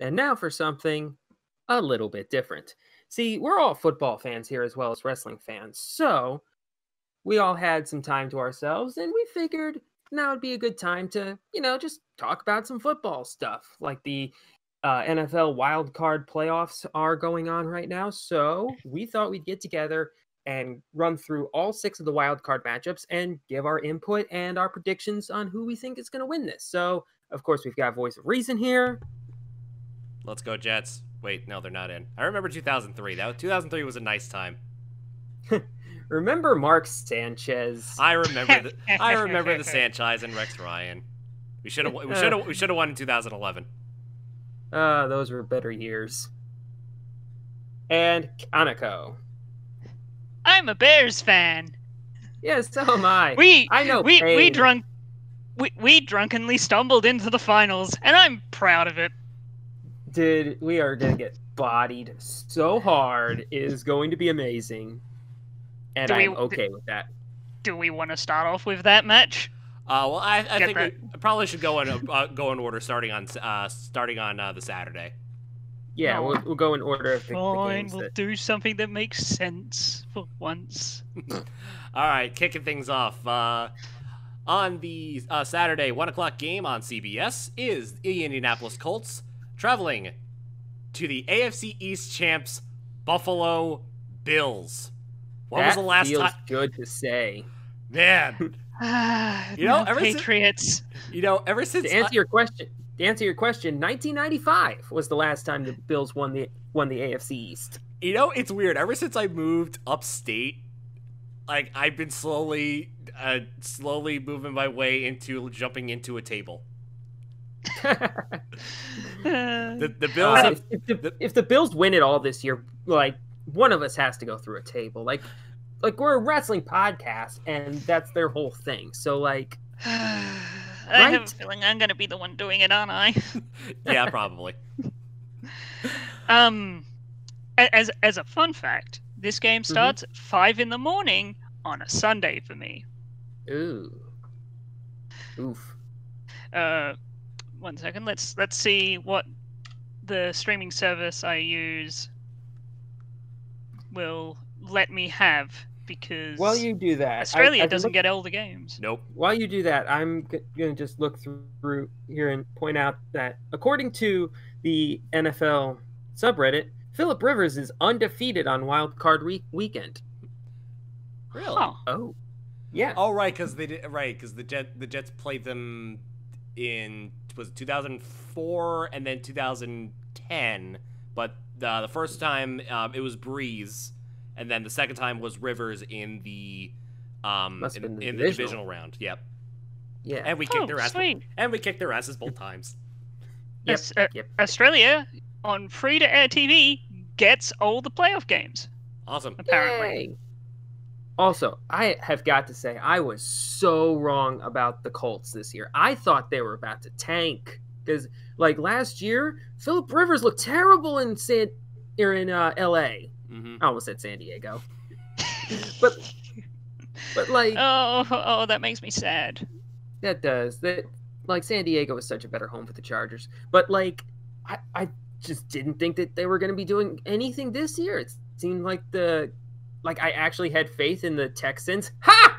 And now for something a little bit different. See, we're all football fans here as well as wrestling fans, so we all had some time to ourselves, and we figured now would be a good time to, just talk about some football stuff. Like the NFL wild card playoffs are going on right now, so we thought we'd get together and run through all 6 of the wild card matchups and give our input and our predictions on who we think is going to win this. So, of course, we've got Voice of Reason here. Let's go Jets. Wait, no, they're not in. I remember 2003. 2003 was a nice time. Remember Mark Sanchez? I remember the Sanchez and Rex Ryan. We should have won in 2011. Those were better years. And Kaneko. I'm a Bears fan. Yes, so am I. We We drunkenly stumbled into the finals, and I'm proud of it. Dude, we are gonna get bodied so hard. It is going to be amazing. And I'm okay with that. Do we want to start off with that match? Well, I think we probably should go in order, starting on the Saturday. Yeah, No. we'll go in order of the Fine, games. we'll do something that makes sense for once. All right, kicking things off. On the Saturday 1 o'clock game on CBS is the Indianapolis Colts traveling to the AFC East champs Buffalo Bills. When was the last time? Good to say, man. Patriots. Ever since to answer your question, 1995 was the last time the Bills won the AFC East. It's weird. Ever since I moved upstate, like I've been slowly moving my way into jumping into a table. the Bills. If the Bills win it all this year, like one of us has to go through a table. Like we're a wrestling podcast, and that's their whole thing. So like, I have a feeling I'm gonna be the one doing it, aren't I? Yeah, probably. As a fun fact, this game starts at 5 in the morning on a Sunday for me. Ooh. Oof. 1 second. Let's see what the streaming service I use will let me have, because while you do that, Australia doesn't get all the games. Nope. While you do that, I'm going to just look through here and point out that according to the NFL subreddit, Phillip Rivers is undefeated on Wild Card weekend. Really? Huh. Oh, yeah. Oh, right, because the Jets played them in 2004 and then 2010, but the first time it was Breeze, and then the second time was Rivers in the divisional round. Yep. Yeah. And we kicked their ass. Sweet. And we kicked their asses both times. Yep. Australia on free-to-air TV gets all the playoff games. Awesome. Apparently. Yay. Also, I have got to say, I was so wrong about the Colts this year. I thought they were about to tank because, like last year, Phillip Rivers looked terrible in L.A. Mm-hmm. I almost said San Diego, but like, oh, that makes me sad. That does. That, like, San Diego is such a better home for the Chargers, but like, I just didn't think that they were going to be doing anything this year. It seemed like I actually had faith in the Texans,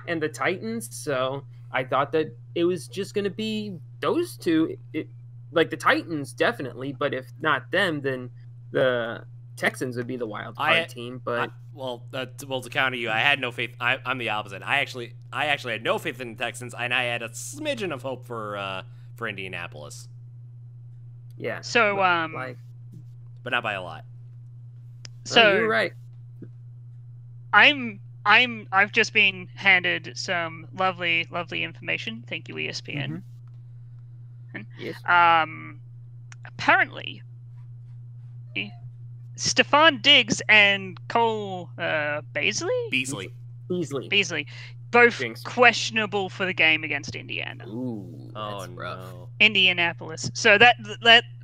and the Titans. So I thought that it was just going to be those two. Like the Titans, definitely, but if not them, then the Texans would be the wild card team. But to counter you, I had no faith. I'm the opposite. I actually had no faith in the Texans, and I had a smidgen of hope for Indianapolis. Yeah. So but not by a lot. So you're right. I've just been handed some lovely information. Thank you, ESPN. Yes. Apparently, Stephon Diggs and Cole Beasley, both questionable for the game against Indiana. Ooh, that's rough. No. Indianapolis. So that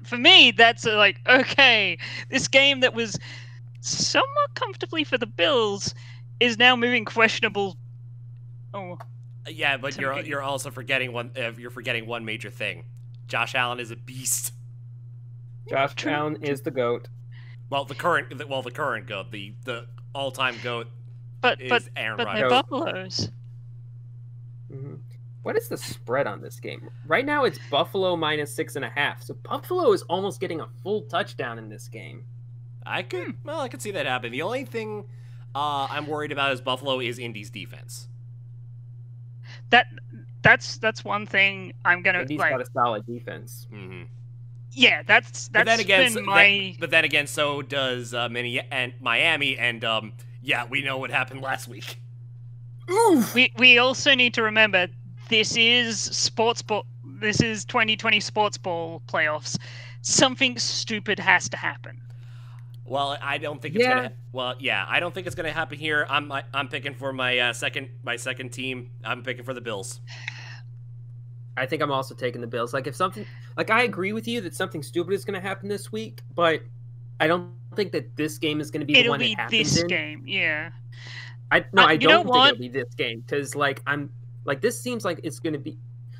for me, that's like, okay, this game that was somewhat comfortably for the Bills is now moving questionable. Oh, yeah, but you're also forgetting one. You're forgetting one major thing. Josh Allen is a beast. Josh Allen is the GOAT. Well, the current goat, the all-time goat But is Aaron they're Rodgers. Buffaloes. Mm-hmm. What is the spread on this game? Right now, it's Buffalo -6.5. So Buffalo is almost getting a full touchdown in this game. I could see that happen. The only thing I'm worried about is Buffalo is Indy's defense. That's one thing I'm gonna Indy's got a solid defense. Mm-hmm. Yeah, that's But then again, been my. but then again, so does Miami, and yeah, we know what happened last week. Oof! We also need to remember this is sports ball. This is 2020 sports ball playoffs. Something stupid has to happen. Well, I don't think it's gonna. Well, yeah, I don't think it's gonna happen here. I'm picking for my second team. I'm picking for the Bills. I think I'm also taking the Bills. Like, if something, like, I agree with you that something stupid is going to happen this week, but I don't think that this game is going to be the one that happens. It'll be this game, yeah. I don't think it'll be this game, because this seems like it's going to be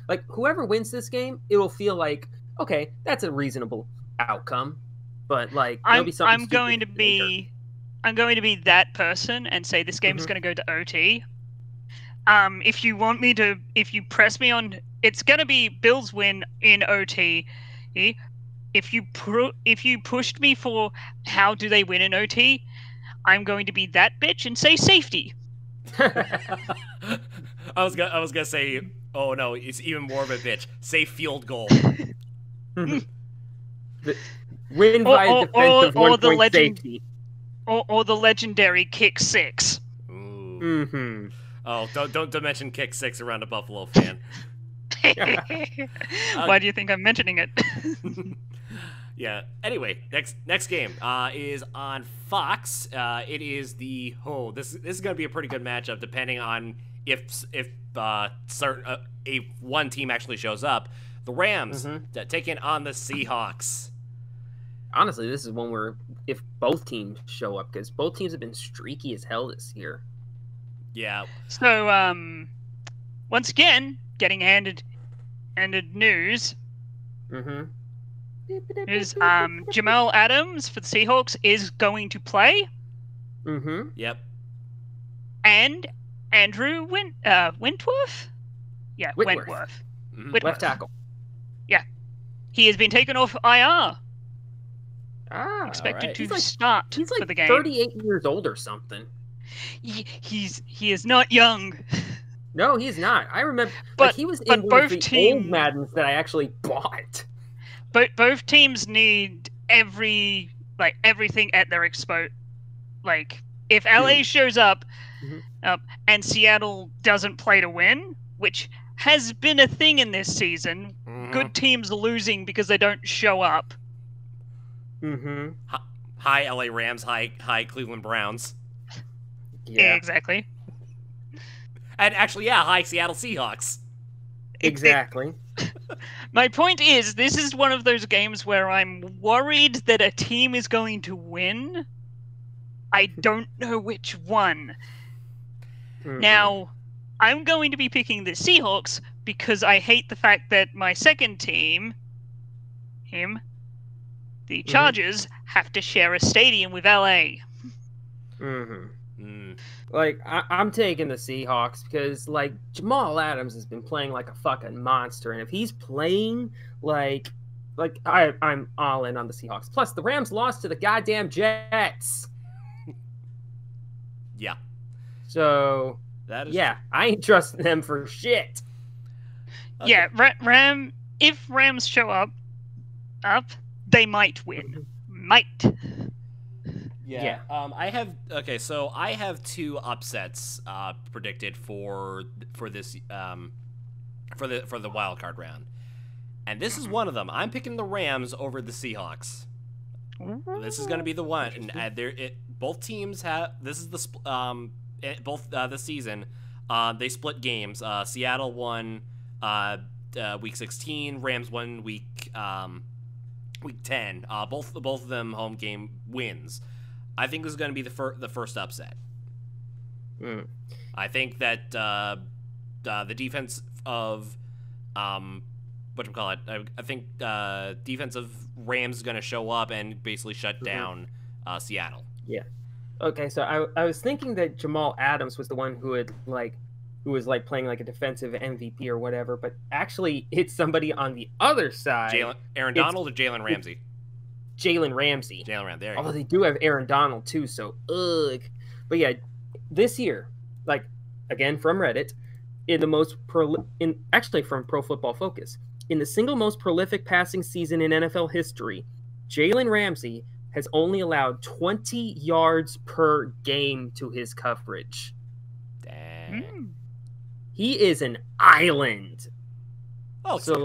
like whoever wins this game, it will feel like, okay, that's a reasonable outcome, but like there'll be something. I'm going to be that person and say this game is going to go to OT. If you press me on, it's going to be Bills win in OT. If you pushed me for how do they win in OT, I'm going to be that bitch and say safety. I was gonna say, oh no, it's even more of a bitch. Say field goal. Win by defensive 1-point safety. Or the legendary kick 6. Ooh. Mm-hmm. Oh, don't mention kick 6 around a Buffalo fan. Why do you think I'm mentioning it? Yeah. Anyway, next game is on Fox. It is the this is gonna be a pretty good matchup depending on if one team actually shows up. The Rams taking on the Seahawks. Honestly, this is one where if both teams show up, because both teams have been streaky as hell this year. Yeah. So once again, getting handed news. Is Jamal Adams for the Seahawks is going to play. Yep. And Andrew Wentworth? Yeah, Wentworth. Left tackle. Yeah. He has been taken off IR. Expected to start for the game. He's like 38 years old or something. He is not young. No, he's not. I remember he was in one of the old Maddens that I actually bought. But both teams need everything at their like if LA shows up and Seattle doesn't play to win, which has been a thing in this season, good teams losing because they don't show up. Hi LA Rams, hi Cleveland Browns. Yeah, exactly. And actually, yeah, hi Seattle Seahawks. Exactly. My point is, this is one of those games where I'm worried that a team is going to win. I don't know which one. Now, I'm going to be picking the Seahawks because I hate the fact that my second team, the Chargers, have to share a stadium with LA. Like, I'm taking the Seahawks because, like, Jamal Adams has been playing like a fucking monster, and if he's playing I'm all in on the Seahawks. Plus, the Rams lost to the goddamn Jets. Yeah. So, I ain't trusting them for shit. Okay. Yeah, if Rams show up, they might win. Might. Yeah. I have two upsets predicted for this for the wild card round, and this is one of them. I'm picking the Rams over the Seahawks. This is going to be the one, and both teams have. This is this season. They split games. Seattle won week 16. Rams won week 10. Both of them home game wins. I think this is going to be the first upset. I think that the defense of I think defense of Rams going to show up and basically shut down Seattle. Yeah. Okay, so I was thinking that Jamal Adams was the one who was playing like a defensive MVP or whatever, but actually it's somebody on the other side. Aaron Donald or Jalen Ramsey? Jalen Ramsey. Jalen Ramsey. There you Although go. they do have Aaron Donald too, so ugh. But yeah, this year, like again from Reddit, actually from Pro Football Focus, in the single most prolific passing season in NFL history, Jalen Ramsey has only allowed 20 yards per game to his coverage. Dang. He is an island. Oh, so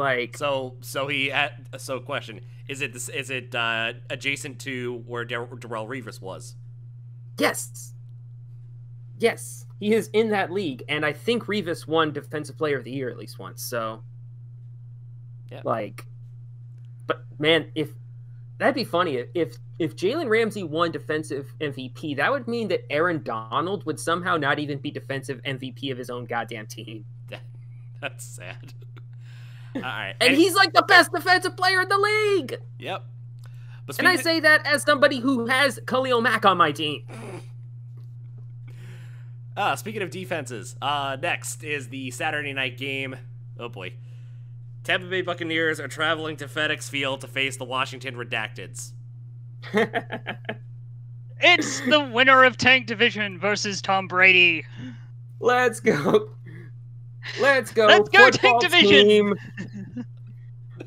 question: Is it adjacent to where Darrell Revis was? Yes. Yes, he is in that league, and I think Revis won Defensive Player of the Year at least once. So, yeah. But man, if that'd be funny if Jalen Ramsey won Defensive MVP, that would mean that Aaron Donald would somehow not even be Defensive MVP of his own goddamn team. That's sad. All right, and he's like the best defensive player in the league. Yep. And I say that as somebody who has Khalil Mack on my team. Speaking of defenses, next is the Saturday night game. Oh boy. Tampa Bay Buccaneers are traveling to FedEx Field to face the Washington Redacteds. It's the winner of Tank Division versus Tom Brady. Let's go. Let's go. Let's go, Tank Division. Team.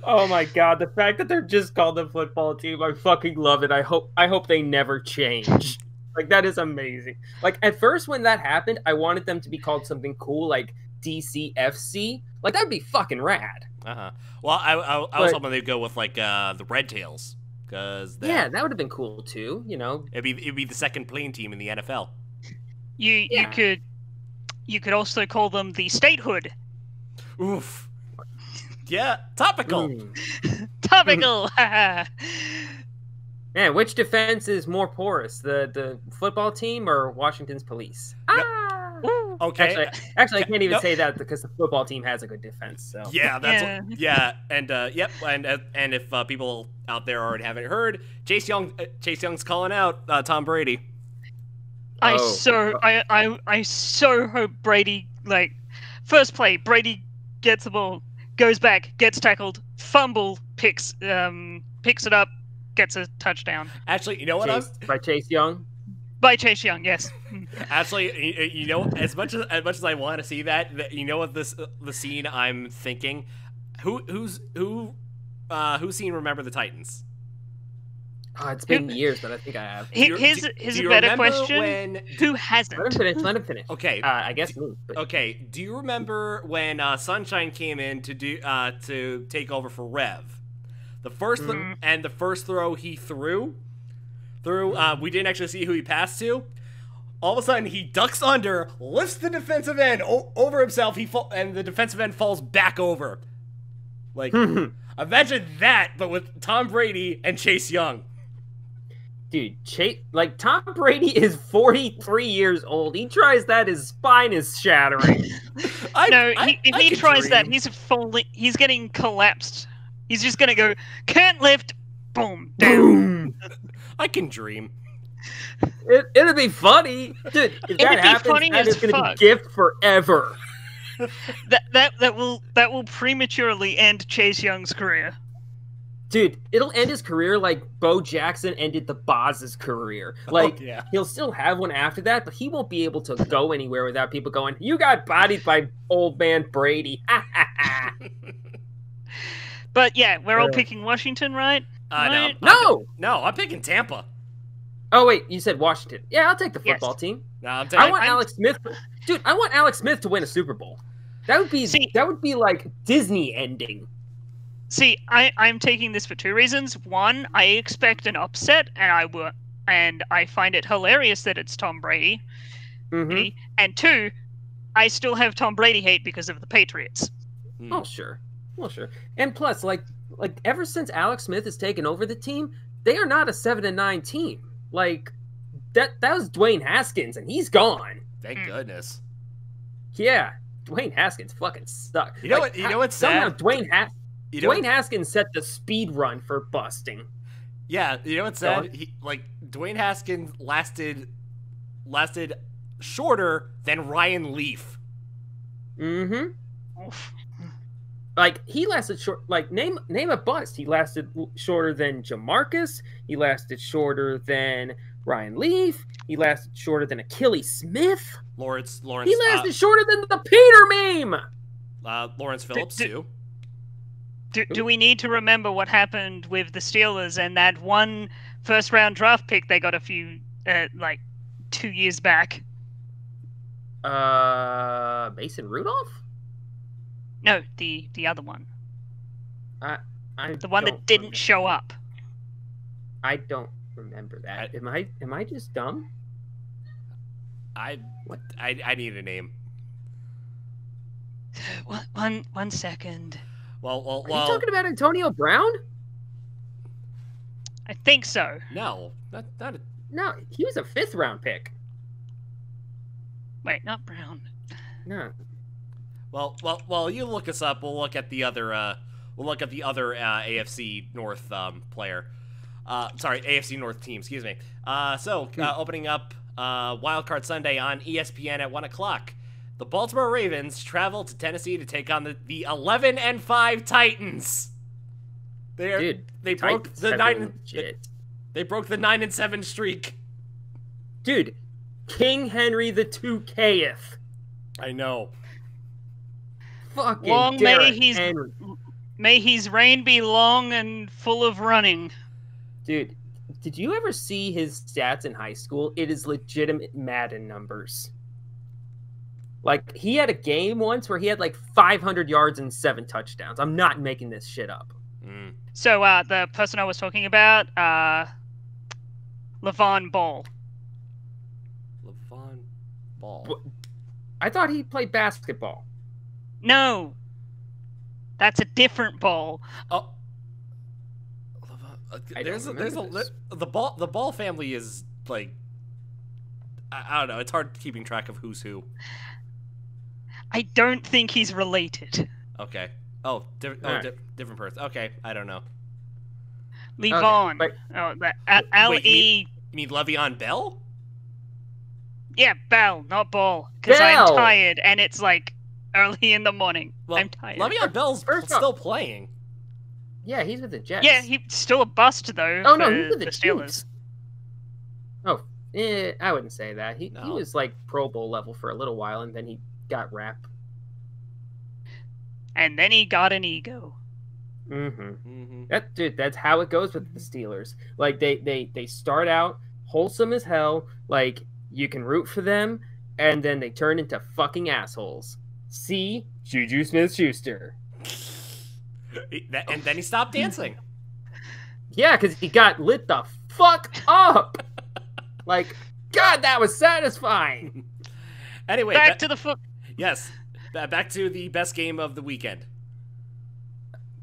Oh my god, the fact that they're just called the football team, I fucking love it. I hope they never change. Like, that is amazing. Like, at first when that happened, I wanted them to be called something cool, like DCFC. Like, that'd be fucking rad. Uh-huh. Well, I was hoping they'd go with, like, the Red Tails. Yeah, that would have been cool, too, you know? It'd be the second playing team in the NFL. You could also call them the Statehood. Oof. Yeah, topical. Topical. Man, which defense is more porous, the football team or Washington's police? No. Okay. Actually, I can't even say that because the football team has a good defense. So yeah, and and if people out there already haven't heard, Chase Young's calling out Tom Brady. I so hope Brady, like, first play, Brady gets the ball, goes back, gets tackled, fumble, picks it up, gets a touchdown. Actually, you know what? By Chase Young? By Chase Young, yes. Actually, you know, as much as I want to see that, you know what the scene I'm thinking? Who's seen Remember the Titans? Oh, it's been years, but I think I have. Here's a better question. Who hasn't? Let him finish. Okay. I guess me. But... Okay. Do you remember when Sunshine came in to take over for Rev? The first the first throw he threw, we didn't actually see who he passed to. All of a sudden, he ducks under, lifts the defensive end over himself. And the defensive end falls back over. Like, imagine that, but with Tom Brady and Chase Young. Dude, Tom Brady is 43 years old. He tries that, his spine is shattering. If he tries that, he's getting collapsed. He's just gonna go, can't lift, boom, down. I can dream. It'll be funny, dude. If that happens, that is gonna be gift forever. that will prematurely end Chase Young's career. Dude, it'll end his career like Bo Jackson ended the Boz's career. Like, he'll still have one after that, but he won't be able to go anywhere without people going, "You got bodied by old man Brady." But yeah, we're all picking Washington, right? No, I'm picking Tampa. Oh wait, you said Washington. Yeah, I'll take the football team. No, I want Alex Smith. Dude, I want Alex Smith to win a Super Bowl. That would be like Disney ending. See, I'm taking this for two reasons. One, I expect an upset, and I find it hilarious that it's Tom Brady. Mm-hmm. And two, I still have Tom Brady hate because of the Patriots. Oh sure, well sure. And plus, like ever since Alex Smith has taken over the team, they are not a 7-9 team. Like that was Dwayne Haskins, and he's gone. Thank goodness. Yeah, Dwayne Haskins fucking sucked. You know what's sad? Dwayne You know Dwayne Haskins set the speed run for busting. Yeah, you know what's sad? Dwayne Haskins lasted shorter than Ryan Leaf. Mm-hmm. Like, he lasted short. Like, name a bust. He lasted shorter than Jamarcus. He lasted shorter than Ryan Leaf. He lasted shorter than Achilles Smith. Lawrence. He lasted shorter than the Peter meme. Lawrence Phillips too. Do we need to remember what happened with the Steelers and that one first-round draft pick they got a few, 2 years back? Mason Rudolph? No, the other one. The one that didn't show up. I don't remember that. Am I just dumb? I need a name. One second. Well. Are you talking about Antonio Brown? I think so. No, not a... No, he was a 5th round pick. Wait, not Brown. No. Well, you look us up. We'll look at the other. We'll look at the other AFC North player. Sorry, AFC North team. Excuse me. Opening up Wildcard Sunday on ESPN at 1:00. The Baltimore Ravens travel to Tennessee to take on the 11-5 Titans. They broke the 9-7 streak. Dude, King Henry the 2Kth. I know. Fucking long Henry. May his reign be long and full of running. Dude, did you ever see his stats in high school? It is legitimate Madden numbers. Like, he had a game once where he had like 500 yards and 7 touchdowns. I'm not making this shit up. Mm. So, the person I was talking about, LeVon Ball. LeVon Ball. I thought he played basketball. No. That's a different Ball. Oh. The Ball family is like, I don't know. It's hard keeping track of who's who. I don't think he's related. Okay. Oh, different person. Okay, I don't know. Levon. Okay, L-E... You mean Le'Veon Bell? Yeah, Bell, not Ball. Because I'm tired, and it's like early in the morning. Well, I'm tired. Le'Veon Bell's still playing. Yeah, he's with the Jets. Yeah, he's still a bust, though, oh, no, he's with the Steelers. Chiefs. Oh, I wouldn't say that. He was like Pro Bowl level for a little while, and then he got wrapped. And then he got an ego. Mm-hmm. That's how it goes with the Steelers. Like, they start out wholesome as hell, like, you can root for them, and then they turn into fucking assholes. See? Juju Smith-Schuster. And then he stopped dancing. Yeah, because he got lit the fuck up! Like, God, that was satisfying! Anyway, back to the foot. Yes, back to the best game of the weekend.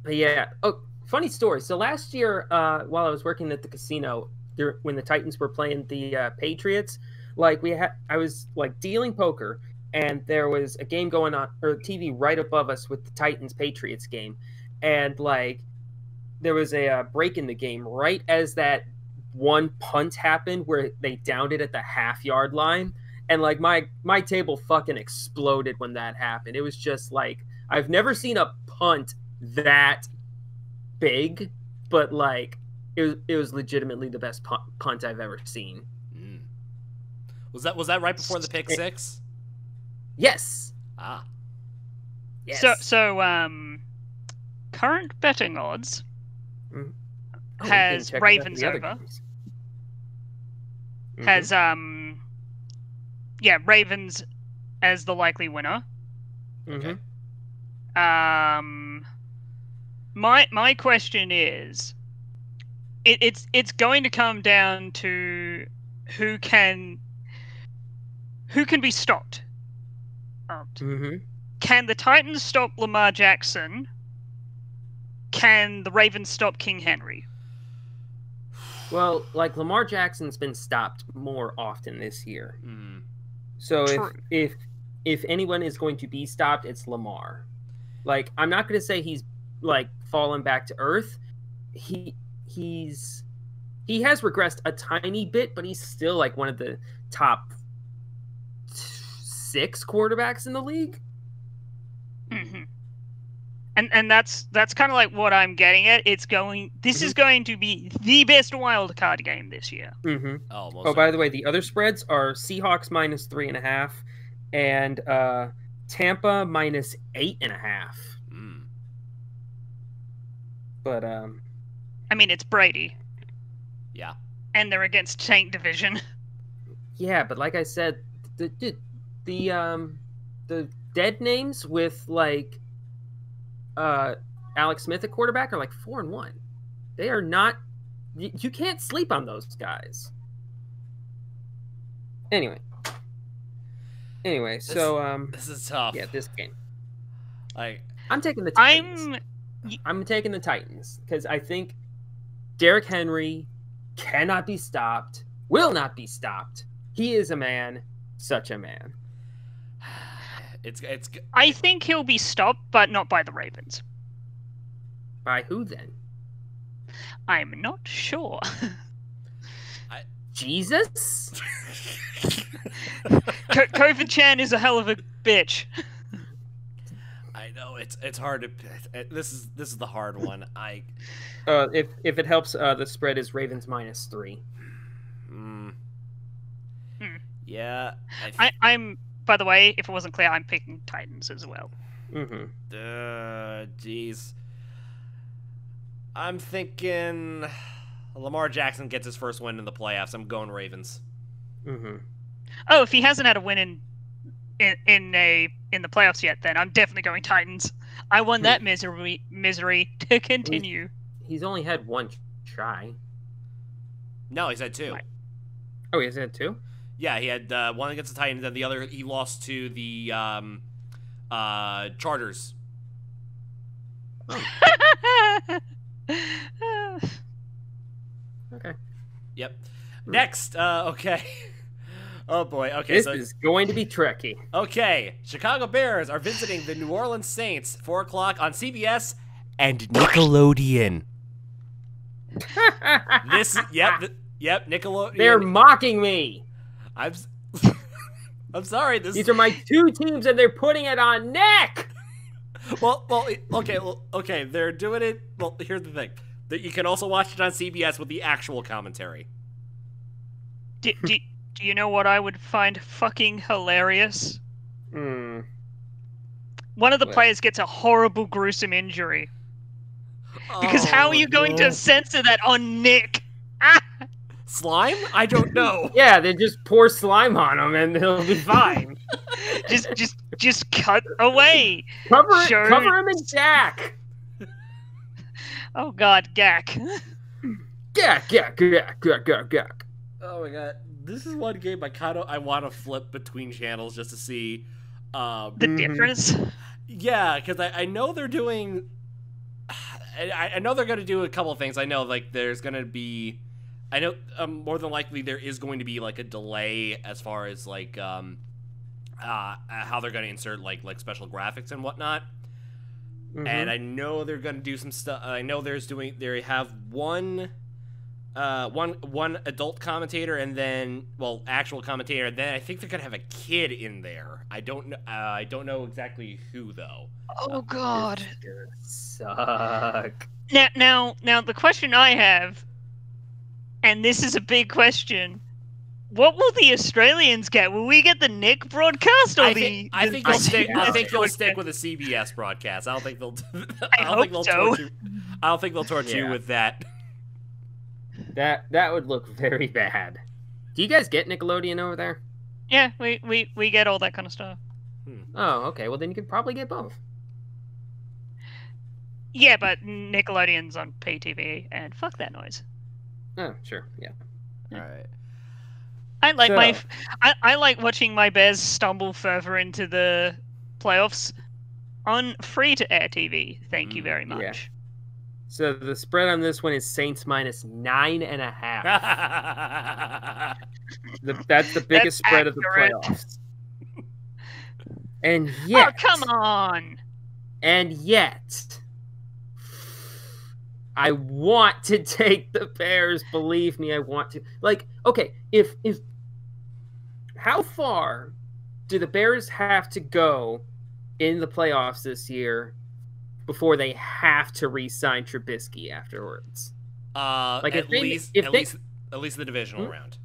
Yeah. Oh, funny story. So last year, while I was working at the casino, when the Titans were playing the Patriots, like I was like dealing poker, and there was a game going on, or TV right above us with the Titans Patriots game, and like there was a break in the game right as that one punt happened where they downed it at the half-yard line, and like my table fucking exploded when that happened. It was just like, I've never seen a punt that big, but like it was legitimately the best punt I've ever seen. Was that right before the pick six? Yes. Yes. So current betting odds has Ravens over. Has Ravens as the likely winner. Okay. My question is, it's going to come down to who can be stopped. Can the Titans stop Lamar Jackson? Can the Ravens stop King Henry? Well, like, Lamar Jackson's been stopped more often this year. So if anyone is going to be stopped, it's Lamar. Like, I'm not going to say he's like fallen back to earth. He has regressed a tiny bit, but he's still like one of the top 6 quarterbacks in the league. Mm-hmm. And that's kind of like what I'm getting at. This is going to be the best wild card game this year. Mm-hmm. Oh, by the way, the other spreads are Seahawks -3.5 and Tampa -8.5. But I mean, it's Brady. Yeah. And they're against Tank Division. Yeah, but like I said, the dead names with like Alex Smith at quarterback are like 4-1. They are not. You can't sleep on those guys. Anyway, so this is tough. Yeah, this game. I'm taking the Titans. I'm taking the Titans because I think Derrick Henry cannot be stopped. Will not be stopped. He is a man, such a man. I think he'll be stopped, but not by the Ravens. By who then? I'm not sure. Jesus? COVID Chan is a hell of a bitch. I know it's hard to. This is the hard one. If it helps, the spread is Ravens -3. Yeah. I'm. By the way, if it wasn't clear, I'm picking Titans as well. Jeez. I'm thinking Lamar Jackson gets his first win in the playoffs. I'm going Ravens. Oh, if he hasn't had a win in the playoffs yet, then I'm definitely going Titans. I want that misery to continue. He's only had one try. No, he's had 2. Right. Oh, he's had 2? Yeah, he had one against the Titans, and the other he lost to the Chargers. Oh. Okay. Yep. Next, okay. Oh boy. Okay, this is going to be tricky. Okay, Chicago Bears are visiting the New Orleans Saints, 4 o'clock on CBS and Nickelodeon. Yep, Nickelodeon. They're mocking me. I'm sorry. These are my 2 teams, and they're putting it on Nick. Okay. They're doing it. Well, here's the thing: that you can also watch it on CBS with the actual commentary. Do you know what I would find fucking hilarious? One of the players gets a horrible, gruesome injury. Because how are you going to censor that on Nick? Slime? I don't know. Yeah, they just pour slime on him and he'll be fine. just cut away. Cover him in Jack. Oh God, Gak. Gak. Oh my God, this is one game I want to flip between channels just to see the difference. Yeah, because I know they're doing. I know they're going to do a couple of things. I know like there's going to be. I know more than likely there is going to be like a delay as far as like how they're going to insert like special graphics and whatnot. And I know they're going to do some stuff. I know they have one adult commentator and then actual commentator. And then I think they're going to have a kid in there. I don't know exactly who though. Oh God, this is gonna suck. Now the question I have. And this is a big question. What will the Australians get? Will we get the Nick broadcast or I think they'll stick with a CBS broadcast. I don't think they'll. I don't think they'll torch you with that. That would look very bad. Do you guys get Nickelodeon over there? Yeah, we get all that kind of stuff. Oh, okay. Well, then you could probably get both. Yeah, but Nickelodeon's on PTV, and fuck that noise. Oh, sure, yeah. All right. I like watching my Bears stumble further into the playoffs on free-to-air TV. Thank you very much. Yeah. So the spread on this one is Saints -9.5. That's the biggest spread of the playoffs. And yet, oh come on! And yet, I want to take the Bears. Believe me, I want to. Like, okay, if how far do the Bears have to go in the playoffs this year before they have to re-sign Trubisky afterwards? Like, at least the divisional round.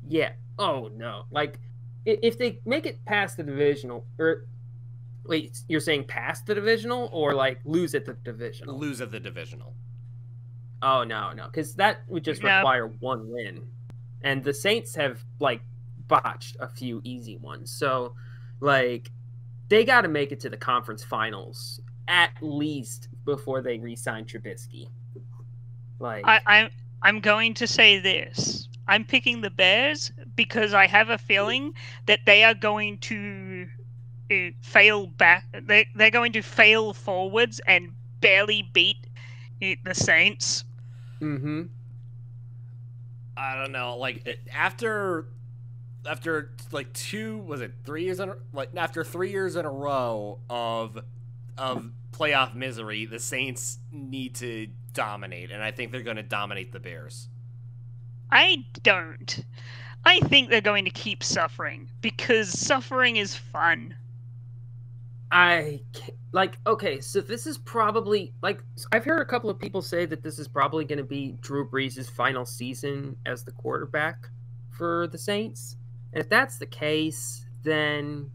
Yeah. Oh no. Like, if they make it past the divisional, or wait, you're saying past the divisional, or like lose at the divisional? Lose at the divisional. Oh no, because that would just require one win, and the Saints have like botched a few easy ones. So, like, they got to make it to the conference finals at least before they re-sign Trubisky. Like, I'm going to say this. I'm picking the Bears because I have a feeling that they are going to fail back. They're going to fail forwards and barely beat the Saints. Mm-hmm. I don't know. Like, after like 3 years in after 3 years in a row of playoff misery, the Saints need to dominate, and I think they're going to dominate the Bears. I don't. I think they're going to keep suffering because suffering is fun. Okay, so this is probably, like, I've heard a couple of people say that this is probably going to be Drew Brees' final season as the quarterback for the Saints. And if that's the case, then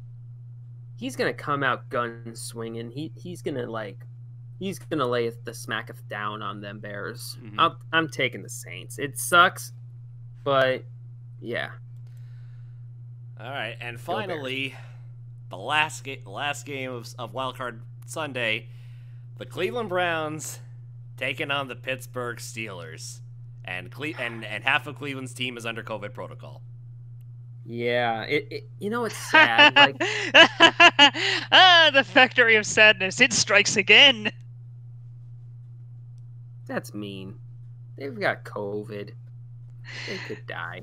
he's going to come out gun swinging. He's going to lay the smacketh down on them Bears. Mm-hmm. I'm taking the Saints. It sucks, but yeah. All right, and finally, the last game of Wild Card Sunday, the Cleveland Browns taking on the Pittsburgh Steelers, and half of Cleveland's team is under COVID protocol. Yeah, it's sad. Like, the factory of sadness. It strikes again. That's mean. They've got COVID. They could die.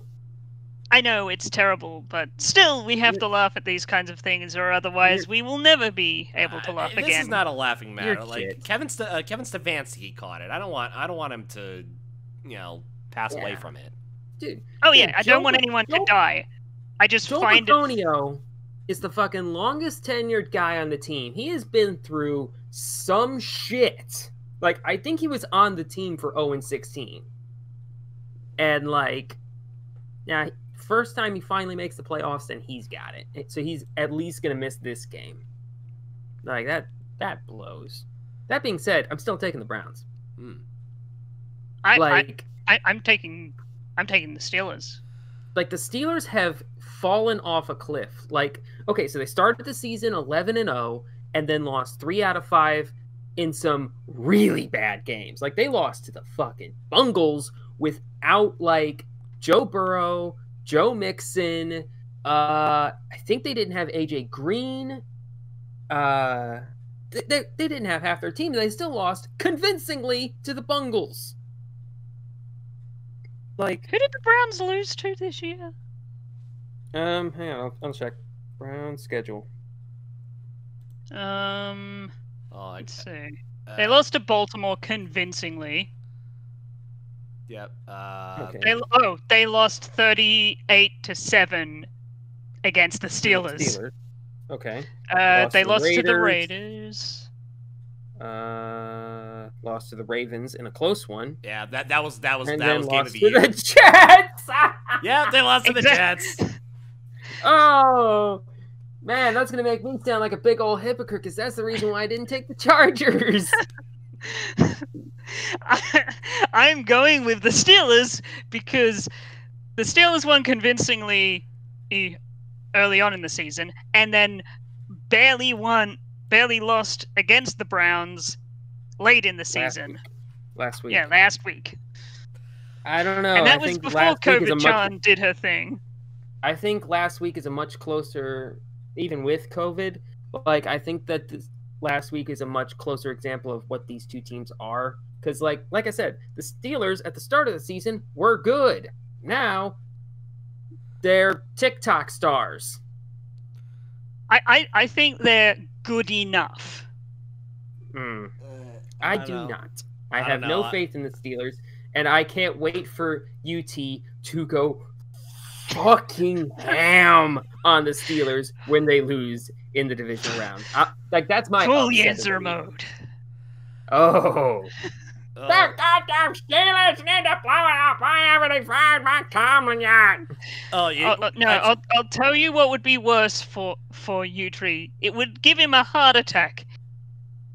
I know, it's terrible, but still, we have to laugh at these kinds of things, or otherwise we will never be able to laugh again. This is not a laughing matter. Like, Kevin Stefanski caught it. I don't want him to, pass away from it. Dude. Oh yeah, I don't want anyone to die. I just find Antonio is the fucking longest tenured guy on the team. He has been through some shit. Like, I think he was on the team for 0-16. And, like, yeah, first time he finally makes the playoffs, and he's got it. So he's at least going to miss this game. Like, that blows. That being said, I'm still taking the Browns. I'm taking the Steelers. Like, the Steelers have fallen off a cliff. Like, okay, so they started the season 11-0 and then lost 3 out of 5 in some really bad games. Like, they lost to the fucking Bungles without, like, Joe Burrow, Joe Mixon. I think they didn't have AJ Green. They didn't have half their team. They still lost convincingly to the Bungles. Like, who did the Browns lose to this year? Hang on, I'll check. Browns schedule. Let's see. They lost to Baltimore convincingly. Yep. Okay. They lost 38-7 against the Steelers. Okay. They lost to the Raiders. Lost to the Ravens in a close one. Yeah, that was game of the The year. Jets. Yeah, they lost to the Jets. Oh, man, that's gonna make me sound like a big old hypocrite because that's the reason why I didn't take the Chargers. I'm going with the Steelers because the Steelers won convincingly early on in the season, and then barely lost against the Browns late in the season. Last week. Yeah, last week. I don't know. And that was before COVID-Chan did her thing. I think last week is a much closer, even with COVID, like, I think that last week is a much closer example of what these two teams are. Because, like I said, the Steelers at the start of the season were good. Now, they're TikTok stars. I think they're good enough. I do not. I don't have know. no faith in the Steelers, and I can't wait for UT to go fucking ham on the Steelers when they lose in the divisional round. Like, that's my Full upset of Yanzer the week. mode. Oh. Uh, That goddamn Steelers need to blow it up. Why haven't they fired Mike Tomlin yet? oh, yeah. I'll tell you what would be worse for Utri. It would give him a heart attack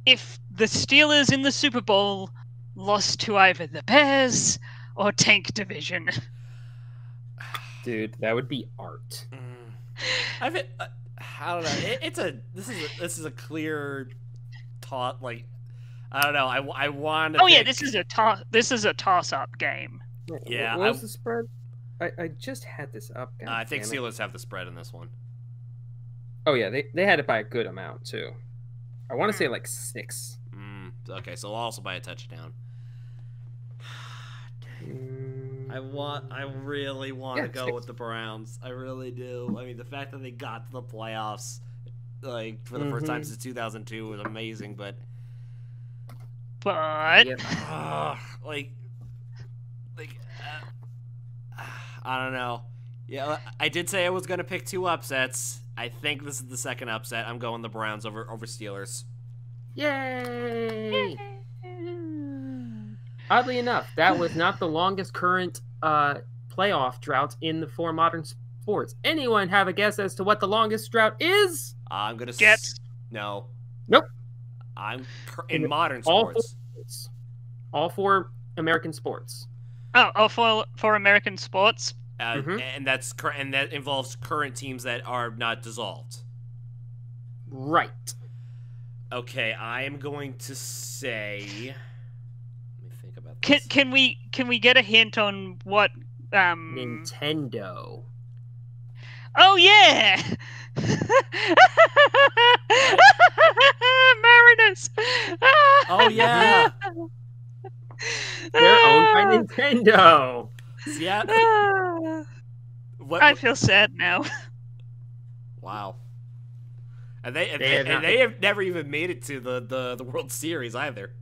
if the Steelers in the Super Bowl lost to either the Bears or Tank Division. Dude, that would be art. I don't know. This is a clear thought. Like, I don't know. I want to. Oh yeah, this is a toss-up game. Yeah. What was the spread? I just had this up. I think damn it. Steelers have the spread in this one. Oh yeah, they had it by a good amount too. I want to say like 6. Okay, so I'll also buy a touchdown. I really want to go 6. with the Browns. I really do. I mean, the fact that they got to the playoffs, like, for the first time since 2002 was amazing, but But I don't know. Yeah, I did say I was gonna pick 2 upsets. I think this is the second upset. I'm going the Browns over Steelers. Yay! Oddly enough, that was not the longest current playoff drought in the 4 modern sports. Anyone have a guess as to what the longest drought is? I'm gonna Jets. No. Nope. I'm in modern All sports. 4 sports. All 4 American sports. Oh, for American sports. And that involves current teams that are not dissolved. Right. Okay, I am going to say. Let me think about this. Can we get a hint on what Nintendo. Oh yeah. Mariners. Oh yeah. They're owned by Nintendo. Yeah. I feel sad now. Wow. And they have never even made it to the World Series either.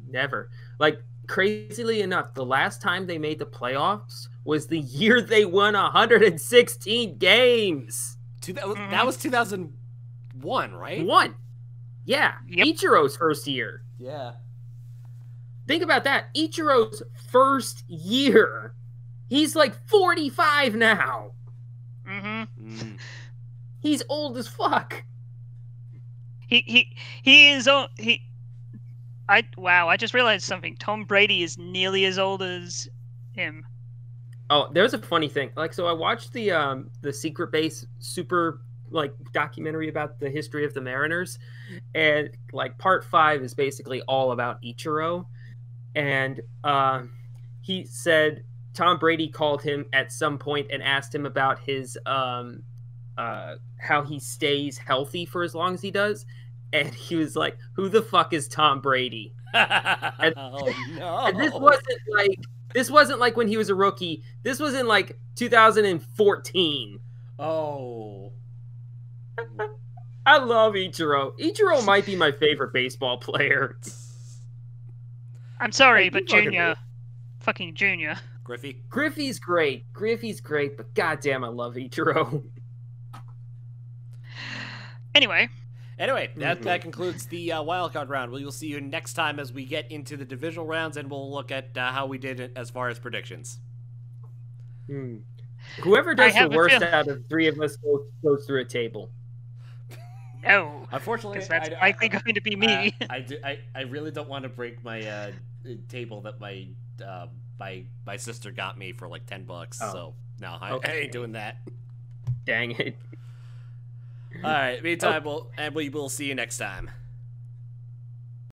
Never. Like, crazily enough, the last time they made the playoffs was the year they won 116 games. That was 2001, right? Yeah. Yep. Ichiro's first year. Yeah. Think about that. Ichiro's first year. He's like 45 now. He's old as fuck. He is old. I just realized something. Tom Brady is nearly as old as him. Oh, there's a funny thing. Like, so I watched the Secret Base super documentary about the history of the Mariners, and like part 5 is basically all about Ichiro, and he said Tom Brady called him at some point and asked him about his how he stays healthy for as long as he does, and he was like, "Who the fuck is Tom Brady?" And, oh no! And this wasn't like when he was a rookie. This was in like 2014. Oh. I love Ichiro. Ichiro might be my favorite baseball player. I'm sorry, but Junior. Fucking Junior. Griffey's great, but goddamn, I love Ichiro. Anyway, that concludes the wildcard round. We will see you next time as we get into the divisional rounds, and we'll look at how we did it as far as predictions. Whoever does the worst out of 3 of us goes through a table. Oh, unfortunately, that's likely going to be me. I really don't want to break my table that my sister got me for like $10. Oh. So no, I ain't doing that. Dang it. All right. Meantime, we will see you next time.